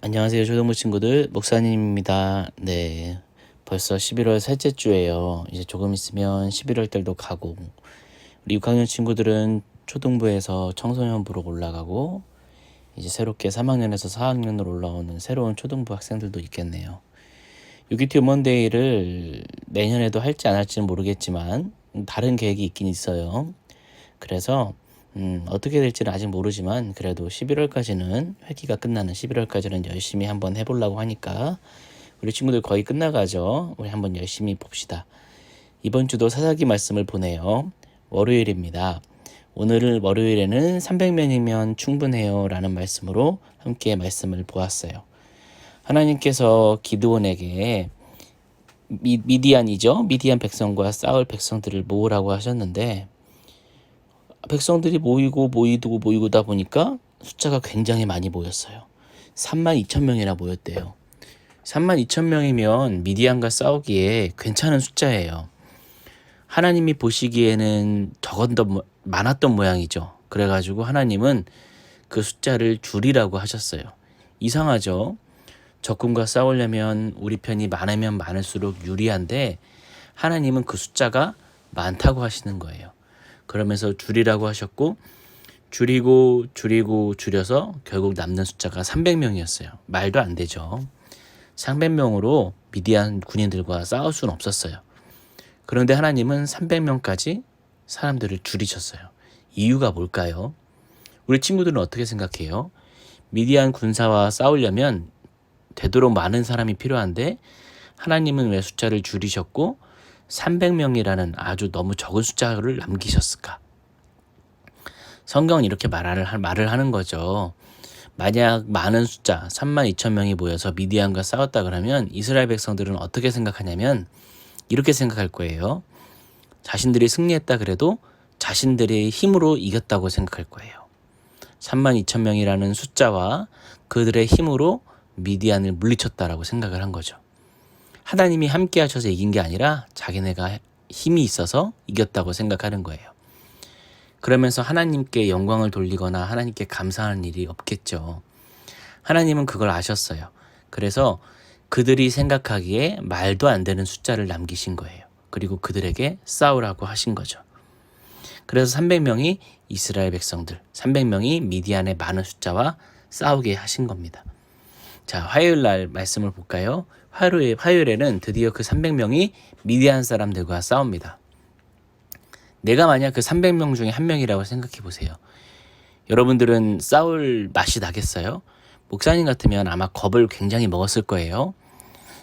안녕하세요, 초등부 친구들. 목사님입니다. 네. 벌써 11월 셋째 주예요. 이제 조금 있으면 11월 달도 가고, 우리 6학년 친구들은 초등부에서 청소년부로 올라가고, 이제 새롭게 3학년에서 4학년으로 올라오는 새로운 초등부 학생들도 있겠네요. 유기티 우먼데이를 내년에도 할지 안 할지는 모르겠지만, 다른 계획이 있긴 있어요. 그래서 어떻게 될지는 아직 모르지만 그래도 11월까지는 회기가 끝나는 11월까지는 열심히 한번 해보려고 하니까 우리 친구들 거의 끝나가죠. 우리 한번 열심히 봅시다. 이번 주도 사사기 말씀을 보내요. 월요일입니다. 오늘 월요일에는 300명이면 충분해요 라는 말씀으로 함께 말씀을 보았어요. 하나님께서 기드온에게 미디안 백성과 싸울 백성들을 모으라고 하셨는데 백성들이 모이고다 보니까 숫자가 굉장히 많이 모였어요. 32,000명이나 모였대요. 32,000명이면 미디안과 싸우기에 괜찮은 숫자예요. 하나님이 보시기에는 많았던 모양이죠. 그래가지고 하나님은 그 숫자를 줄이라고 하셨어요. 이상하죠? 적군과 싸우려면 우리 편이 많으면 많을수록 유리한데 하나님은 그 숫자가 많다고 하시는 거예요. 그러면서 줄이라고 하셨고 줄여서 결국 남는 숫자가 300명이었어요. 말도 안 되죠. 300명으로 미디안 군인들과 싸울 수는 없었어요. 그런데 하나님은 300명까지 사람들을 줄이셨어요. 이유가 뭘까요? 우리 친구들은 어떻게 생각해요? 미디안 군사와 싸우려면 되도록 많은 사람이 필요한데 하나님은 왜 숫자를 줄이셨고 300명이라는 아주 너무 적은 숫자를 남기셨을까? 성경은 이렇게 말을 하는 거죠. 만약 많은 숫자 32,000명이 모여서 미디안과 싸웠다 그러면 이스라엘 백성들은 어떻게 생각하냐면 이렇게 생각할 거예요. 자신들이 승리했다 그래도 자신들의 힘으로 이겼다고 생각할 거예요. 32,000명이라는 숫자와 그들의 힘으로 미디안을 물리쳤다라고 생각을 한 거죠. 하나님이 함께 하셔서 이긴 게 아니라 자기네가 힘이 있어서 이겼다고 생각하는 거예요. 그러면서 하나님께 영광을 돌리거나 하나님께 감사하는 일이 없겠죠. 하나님은 그걸 아셨어요. 그래서 그들이 생각하기에 말도 안 되는 숫자를 남기신 거예요. 그리고 그들에게 싸우라고 하신 거죠. 그래서 300명이 이스라엘 백성들, 300명이 미디안의 많은 숫자와 싸우게 하신 겁니다. 자, 화요일 날 말씀을 볼까요? 화요일에는 드디어 그 300명이 미디안 사람들과 싸웁니다. 내가 만약 그 300명 중에 한 명이라고 생각해 보세요. 여러분들은 싸울 맛이 나겠어요? 목사님 같으면 아마 겁을 굉장히 먹었을 거예요.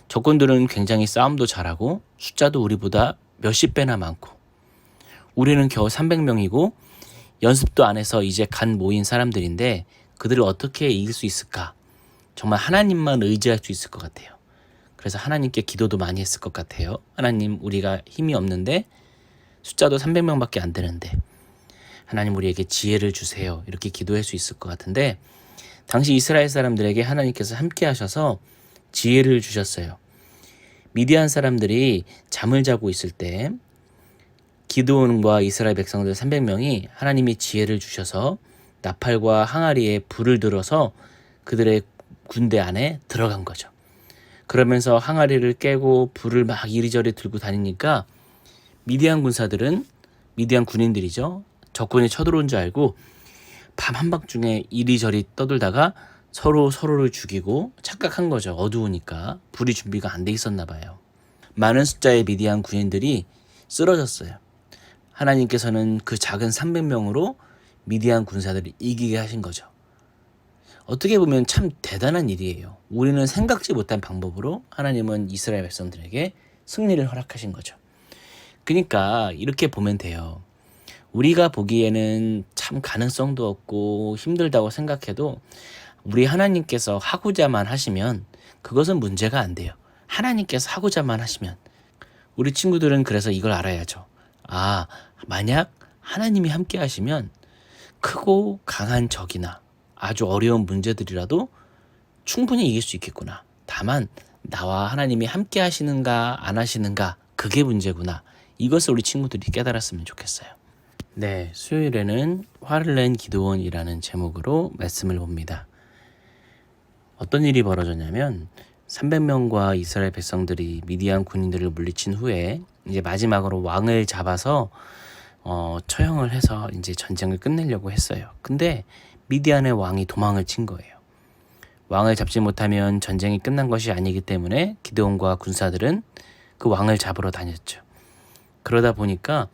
적군들은 굉장히 싸움도 잘하고 숫자도 우리보다 몇십 배나 많고 우리는 겨우 300명이고 연습도 안 해서 이제 간 모인 사람들인데 그들을 어떻게 이길 수 있을까? 정말 하나님만 의지할 수 있을 것 같아요. 그래서 하나님께 기도도 많이 했을 것 같아요. 하나님, 우리가 힘이 없는데 숫자도 300명밖에 안 되는데 하나님 우리에게 지혜를 주세요. 이렇게 기도할 수 있을 것 같은데 당시 이스라엘 사람들에게 하나님께서 함께 하셔서 지혜를 주셨어요. 미디안 사람들이 잠을 자고 있을 때 기드온과 이스라엘 백성들 300명이 하나님이 지혜를 주셔서 나팔과 항아리에 불을 들어서 그들의 군대 안에 들어간 거죠. 그러면서 항아리를 깨고 불을 막 이리저리 들고 다니니까 미디안 군인들이죠. 적군이 쳐들어온 줄 알고 밤 한밤중에 이리저리 떠들다가 서로를 죽이고 착각한 거죠. 어두우니까 불이 준비가 안 돼 있었나 봐요. 많은 숫자의 미디안 군인들이 쓰러졌어요. 하나님께서는 그 작은 300명으로 미디안 군사들을 이기게 하신 거죠. 어떻게 보면 참 대단한 일이에요. 우리는 생각지 못한 방법으로 하나님은 이스라엘 백성들에게 승리를 허락하신 거죠. 그러니까 이렇게 보면 돼요. 우리가 보기에는 참 가능성도 없고 힘들다고 생각해도 우리 하나님께서 하고자만 하시면 그것은 문제가 안 돼요. 하나님께서 하고자만 하시면. 우리 친구들은 그래서 이걸 알아야죠. 아, 만약 하나님이 함께 하시면 크고 강한 적이나 아주 어려운 문제들이라도 충분히 이길 수 있겠구나. 다만 나와 하나님이 함께 하시는가 안 하시는가 그게 문제구나. 이것을 우리 친구들이 깨달았으면 좋겠어요. 네, 수요일에는 화를 낸 기드온이라는 제목으로 말씀을 봅니다. 어떤 일이 벌어졌냐면 300명과 이스라엘 백성들이 미디안 군인들을 물리친 후에 이제 마지막으로 왕을 잡아서 처형을 해서 이제 전쟁을 끝내려고 했어요. 근데 미디안의 왕이 도망을 친 거예요. 왕을 잡지 못하면 전쟁이 끝난 것이 아니기 때문에 기드온과 군사들은 그 왕을 잡으러 다녔죠. 그러다 보니까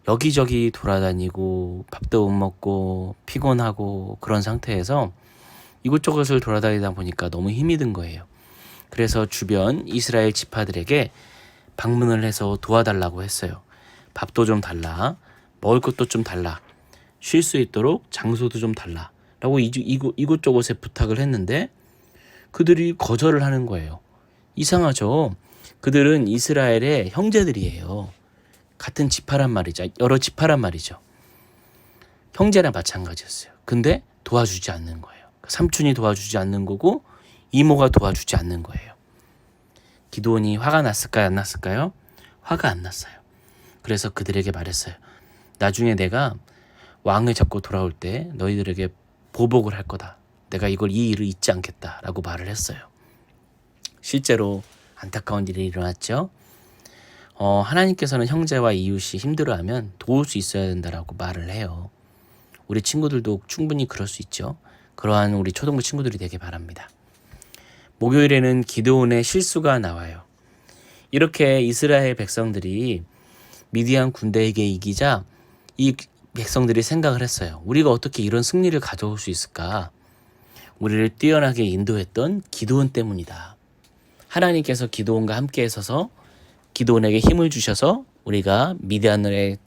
여기저기 돌아다니고 밥도 못 먹고 피곤하고 그런 상태에서 이곳저곳을 돌아다니다 보니까 너무 힘이 든 거예요. 그래서 주변 이스라엘 지파들에게 방문을 해서 도와달라고 했어요. 밥도 좀 달라, 먹을 것도 좀 달라, 쉴 수 있도록 장소도 좀 달라 라고 이곳저곳에 부탁을 했는데 그들이 거절을 하는 거예요. 이상하죠? 그들은 이스라엘의 형제들이에요. 같은 지파란 말이죠. 여러 지파란 말이죠. 형제나 마찬가지였어요. 근데 도와주지 않는 거예요. 삼촌이 도와주지 않는 거고 이모가 도와주지 않는 거예요. 기드온이 화가 났을까요? 안 났을까요? 화가 안 났어요. 그래서 그들에게 말했어요. 나중에 내가 왕을 잡고 돌아올 때 너희들에게 보복을 할 거다. 내가 이 일을 잊지 않겠다 라고 말을 했어요. 실제로 안타까운 일이 일어났죠. 하나님께서는 형제와 이웃이 힘들어하면 도울 수 있어야 된다라고 말을 해요. 우리 친구들도 충분히 그럴 수 있죠. 그러한 우리 초등부 친구들이 되길 바랍니다. 목요일에는 기드온의 실수가 나와요. 이렇게 이스라엘 백성들이 미디안 군대에게 이기자 이 백성들이 생각을 했어요. 우리가 어떻게 이런 승리를 가져올 수 있을까? 우리를 뛰어나게 인도했던 기드온 때문이다. 하나님께서 기드온과 함께 서서 기드온에게 힘을 주셔서 우리가 미디안의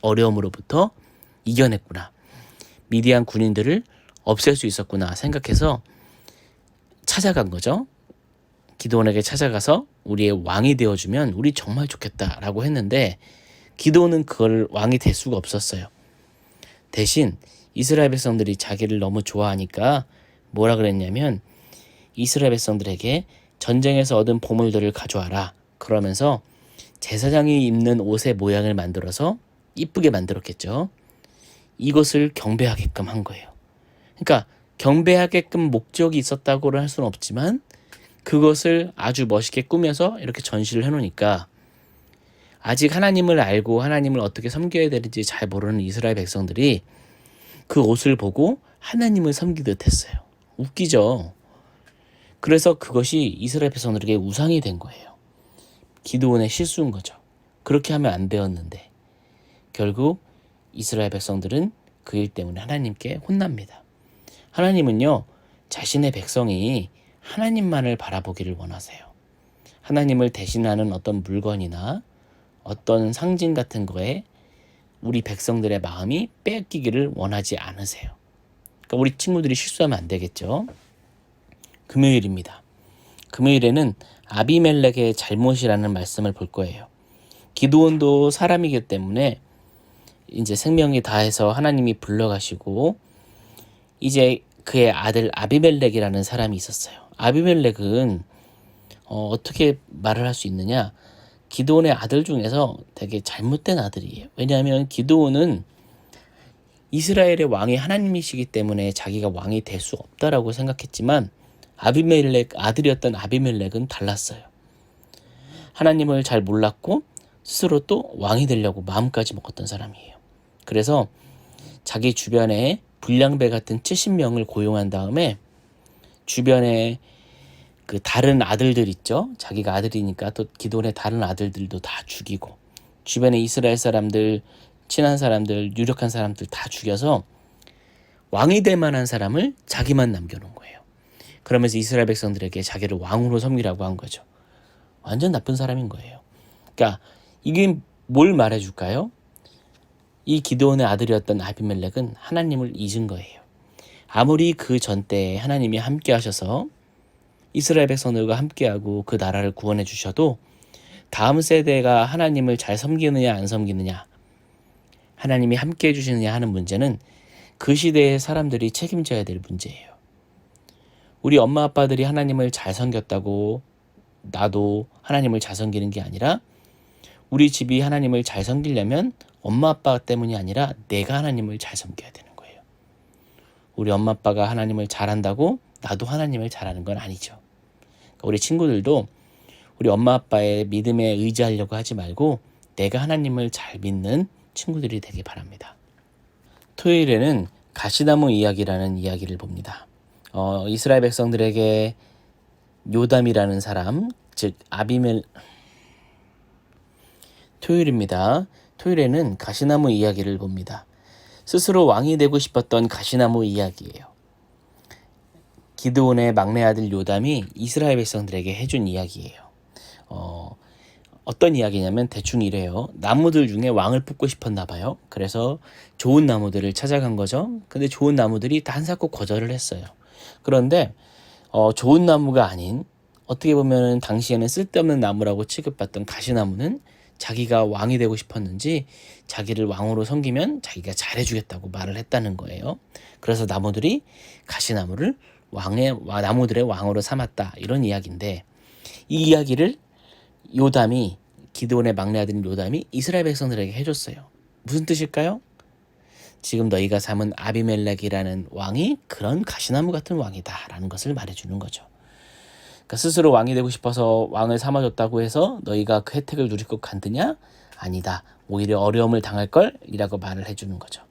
어려움으로부터 이겨냈구나. 미디안 군인들을 없앨 수 있었구나 생각해서 찾아간 거죠. 기드온에게 찾아가서 우리의 왕이 되어주면 우리 정말 좋겠다라고 했는데 기드온은 그걸 왕이 될 수가 없었어요. 대신 이스라엘 백성들이 자기를 너무 좋아하니까 뭐라 그랬냐면 이스라엘 백성들에게 전쟁에서 얻은 보물들을 가져와라. 그러면서 제사장이 입는 옷의 모양을 만들어서 이쁘게 만들었겠죠. 이것을 경배하게끔 한 거예요. 그러니까 경배하게끔 목적이 있었다고는 할 수는 없지만 그것을 아주 멋있게 꾸며서 이렇게 전시를 해놓으니까 아직 하나님을 알고 하나님을 어떻게 섬겨야 되는지 잘 모르는 이스라엘 백성들이 그 옷을 보고 하나님을 섬기듯 했어요. 웃기죠? 그래서 그것이 이스라엘 백성들에게 우상이 된 거예요. 기드온의 실수인 거죠. 그렇게 하면 안 되었는데 결국 이스라엘 백성들은 그 일 때문에 하나님께 혼납니다. 하나님은요, 자신의 백성이 하나님만을 바라보기를 원하세요. 하나님을 대신하는 어떤 물건이나 어떤 상징 같은 거에 우리 백성들의 마음이 빼앗기기를 원하지 않으세요. 그러니까 우리 친구들이 실수하면 안 되겠죠. 금요일입니다. 금요일에는 아비멜렉의 잘못이라는 말씀을 볼 거예요. 기드온도 사람이기 때문에 이제 생명이 다해서 하나님이 불러가시고 이제 그의 아들 아비멜렉이라는 사람이 있었어요. 아비멜렉은 어떻게 말을 할 수 있느냐? 기드온의 아들 중에서 되게 잘못된 아들이에요. 왜냐하면 기드온은 이스라엘의 왕이 하나님이시기 때문에 자기가 왕이 될 수 없다라고 생각했지만 아들이었던 아비멜렉은 달랐어요. 하나님을 잘 몰랐고 스스로 또 왕이 되려고 마음까지 먹었던 사람이에요. 그래서 자기 주변에 불량배 같은 70명을 고용한 다음에 주변에 그 다른 아들들 있죠. 자기가 아들이니까 또 기드온의 다른 아들들도 다 죽이고 주변에 이스라엘 사람들, 친한 사람들, 유력한 사람들 다 죽여서 왕이 될 만한 사람을 자기만 남겨놓은 거예요. 그러면서 이스라엘 백성들에게 자기를 왕으로 섬기라고 한 거죠. 완전 나쁜 사람인 거예요. 그러니까 이게 뭘 말해줄까요? 이 기드온의 아들이었던 아비멜렉은 하나님을 잊은 거예요. 아무리 그 전때에 하나님이 함께 하셔서 이스라엘 백성들과 함께하고 그 나라를 구원해 주셔도 다음 세대가 하나님을 잘 섬기느냐 안 섬기느냐, 하나님이 함께 해주시느냐 하는 문제는 그 시대의 사람들이 책임져야 될 문제예요. 우리 엄마 아빠들이 하나님을 잘 섬겼다고 나도 하나님을 잘 섬기는 게 아니라 우리 집이 하나님을 잘 섬기려면 엄마 아빠 때문이 아니라 내가 하나님을 잘 섬겨야 되는 거예요. 우리 엄마 아빠가 하나님을 잘한다고 나도 하나님을 잘 아는 건 아니죠. 그러니까 우리 친구들도 우리 엄마 아빠의 믿음에 의지하려고 하지 말고 내가 하나님을 잘 믿는 친구들이 되길 바랍니다. 토요일에는 가시나무 이야기라는 이야기를 봅니다. 이스라엘 백성들에게 요담이라는 사람, 즉 토요일입니다. 토요일에는 가시나무 이야기를 봅니다. 스스로 왕이 되고 싶었던 가시나무 이야기예요. 기드온의 막내 아들 요담이 이스라엘 백성들에게 해준 이야기예요. 어떤 이야기냐면 대충 이래요. 나무들 중에 왕을 뽑고 싶었나 봐요. 그래서 좋은 나무들을 찾아간 거죠. 근데 좋은 나무들이 다 한사코 거절을 했어요. 그런데 좋은 나무가 아닌, 어떻게 보면 당시에는 쓸데없는 나무라고 취급받던 가시나무는 자기가 왕이 되고 싶었는지 자기를 왕으로 섬기면 자기가 잘해주겠다고 말을 했다는 거예요. 그래서 나무들이 가시나무를 나무들의 왕으로 삼았다, 이런 이야기인데, 이 이야기를 기드온의 막내 아들인 요담이 이스라엘 백성들에게 해줬어요. 무슨 뜻일까요? 지금 너희가 삼은 아비멜렉이라는 왕이 그런 가시나무 같은 왕이다라는 것을 말해주는 거죠. 그러니까 스스로 왕이 되고 싶어서 왕을 삼아줬다고 해서 너희가 그 혜택을 누릴 것 같으냐? 아니다. 오히려 어려움을 당할 걸 이라고 말을 해주는 거죠.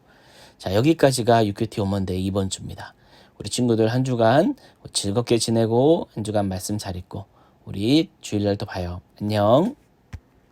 자, 여기까지가 유큐티 오먼데이 이번 주입니다. 우리 친구들 한 주간 즐겁게 지내고 한 주간 말씀 잘 읽고 우리 주일날 또 봐요. 안녕.